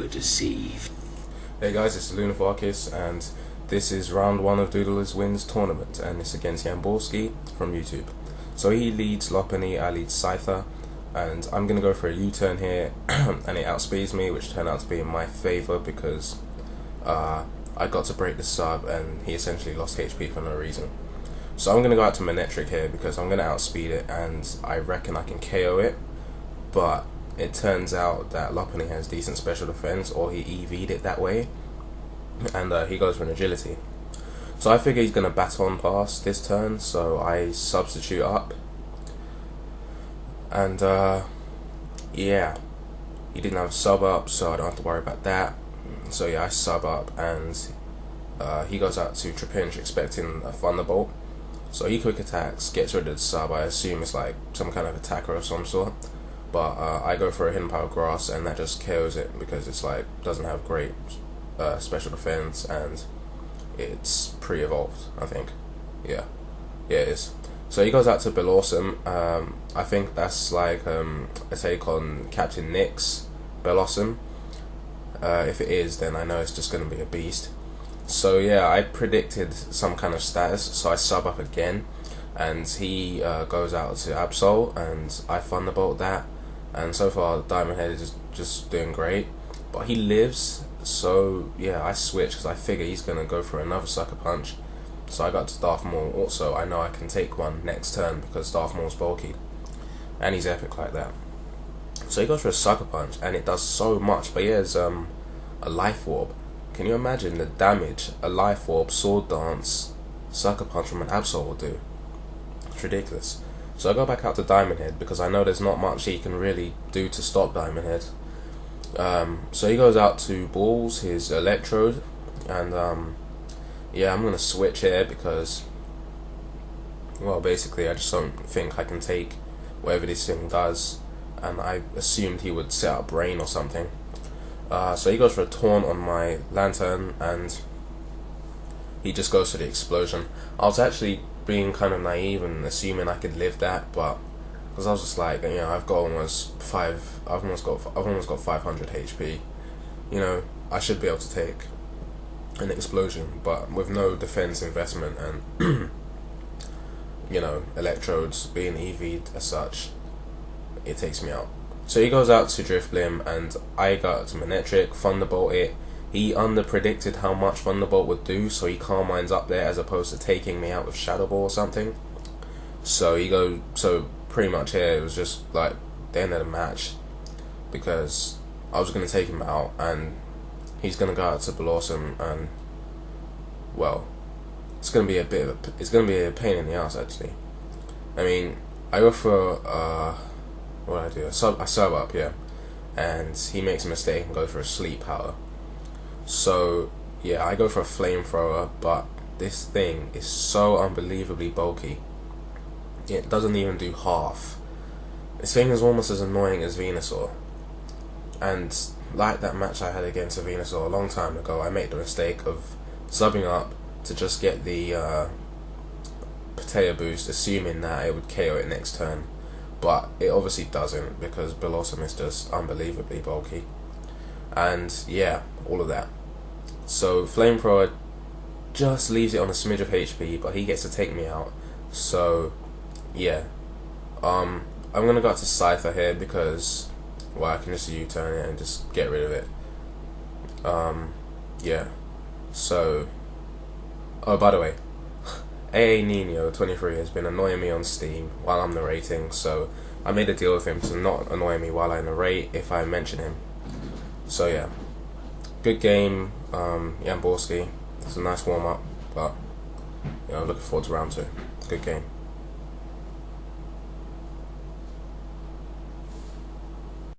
Deceived. Hey guys, this is Luneth and this is round 1 of Doodlers Wins tournament, and it's against Yamborski from YouTube. So he leads Lopunny, I lead Scyther, and I'm going to go for a U-turn here and it outspeeds me, which turned out to be in my favour because I got to break the sub and he essentially lost HP for no reason. So I'm going to go out to Manectric here because I'm going to outspeed it and I reckon I can KO it, but it turns out that Lopunny has decent special defense, or he EV'd it that way, and he goes for an agility. So I figure he's going to baton pass this turn, so I substitute up. And yeah, he didn't have a sub up, so I don't have to worry about that. So yeah, I sub up, and he goes out to Trapinch expecting a Thunderbolt. So he quick attacks, gets rid of the sub. I assume it's like some kind of attacker of some sort. But I go for a Hidden Power Grass and that just KOs it because it's like doesn't have great special defense and it's pre-evolved, I think. Yeah, it is. So he goes out to Bellawesome. I think that's like a take on Captain Nick's Bellawesome. If it is, then I know it's just going to be a beast. So yeah, I predicted some kind of status, so I sub up again, and he goes out to Absol, and I Thunderbolt that. And so far, Diamond Head is just doing great. But he lives, so yeah, I switch because I figure he's going to go for another Sucker Punch. So I got to Darth Maul. Also, I know I can take one next turn because Darth Maul's bulky. And he's epic like that. So he goes for a Sucker Punch, and it does so much. But he has a Life Orb. Can you imagine the damage a Life Orb, Sword Dance, Sucker Punch from an Absol will do? It's ridiculous. So I go back out to Diamond Head because I know there's not much he can really do to stop Diamond Head. So he goes out to Balls, his Electrode, and yeah, I'm going to switch here because, well, basically I just don't think I can take whatever this thing does, and I assumed he would set up Brain or something. So he goes for a Taunt on my Lantern, and he just goes for the Explosion. I was actually being kind of naive and assuming I could live that, but because I was just like, you know, I've almost got 500 HP. You know, I should be able to take an Explosion, but with no defense investment and you know, Electrodes being EV'd as such, it takes me out. So he goes out to Drifblim, and I got to Manectric, Thunderbolt it. He under-predicted how much Thunderbolt would do, so he Calm Minds up there as opposed to taking me out with Shadow Ball or something. So pretty much here it was just like the end of the match, because I was going to take him out and he's going to go out to Bellawesome, and well, it's going to be a pain in the ass actually. I mean, I go for what do I do? I sub up, yeah, and he makes a mistake and goes for a Sleep Powder. So yeah, I go for a Flamethrower, but this thing is so unbelievably bulky. It doesn't even do half. This thing is almost as annoying as Venusaur. And like that match I had against a Venusaur a long time ago, I made the mistake of subbing up to just get the Potato Boost, assuming that it would KO it next turn. But it obviously doesn't, because Bellawesome is just unbelievably bulky. And yeah, all of that. So Flamethrower just leaves it on a smidge of HP, but he gets to take me out. So yeah, I'm gonna go out to Scyther here because, well, I can just U-turn it and just get rid of it. Yeah. So, oh, by the way, AA Nino 23 has been annoying me on Steam while I'm narrating, so I made a deal with him to not annoy me while I narrate if I mention him. So yeah, good game, Yamborski. It's a nice warm up, but you know, looking forward to round 2. Good game.